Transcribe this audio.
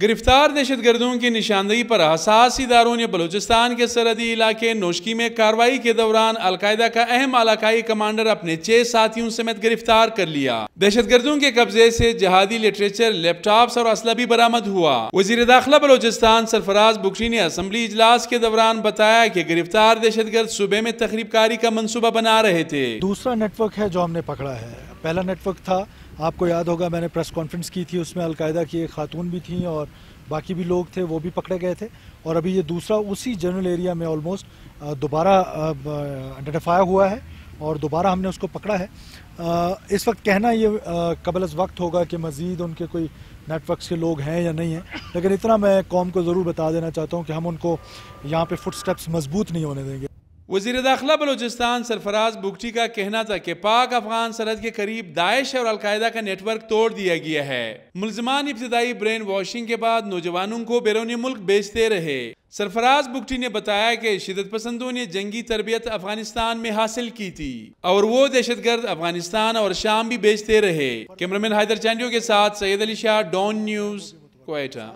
گرفتار دہشت گردوں کی نشاندہی پر حساس اداروں نے بلوچستان کے سرحدی علاقے نوشکی میں کارروائی کے دوران القاعدہ کا اہم علاقائی کمانڈر اپنے 6 ساتھیوں سمیت گرفتار کر لیا۔ دہشت گردوں کے قبضے سے جہادی لٹریچر، لیپ ٹاپس اور اسلحہ بھی برآمد ہوا۔ وزیر داخلہ بلوچستان سرفراز بگٹی نے اسمبلی اجلاس کے دوران بتایا کہ گرفتار دہشت گرد صوبے میں تخریب کاری کا منصوبہ بنا رہے تھے۔ دوسرا نیٹ ورک ہے جو ہم نے پکڑا ہے۔ پہلا نیٹ ورک تھا، آپ کو یاد ہوگا میں نے پریس کانفرنس کی تھی، اس میں القاعدہ کی ایک خاتون بھی تھیں اور باقی بھی لوگ تھے، وہ بھی پکڑے گئے تھے، اور ابھی یہ دوسرا اسی جنرل ایریا میں آلموسٹ دوبارہ آئیڈینٹیفائی ہوا ہے اور دوبارہ ہم نے اس کو پکڑا ہے۔ اس وقت کہنا یہ قبل از وقت ہوگا کہ مزید ان کے کوئی نیٹ ورکس کے لوگ ہیں یا نہیں ہیں، لیکن اتنا میں قوم کو ضرور بتا دینا چاہتا ہوں کہ ہم ان کو یہاں پہ فٹ سٹیپس مضبوط نہیں ہونے دیں گے۔ وزیر داخلہ بلوچستان سرفراز بگٹی کا کہنا تھا کہ پاک افغان سرحد کے قریب داعش اور القاعدہ کا نیٹ ورک توڑ دیا گیا ہے۔ ملزمان ابتدائی برین واشنگ کے بعد نوجوانوں کو بیرون ملک بیچتے رہے۔ سرفراز بگٹی نے بتایا کہ شدت پسندوں نے جنگی تربیت افغانستان میں حاصل کی تھی اور وہ دہشت گرد افغانستان اور شام بھی بیچتے رہے۔ کیمرامین حیدر چانڈیو کے ساتھ سید علی شاہ، ڈون نیوز، کوئٹہ۔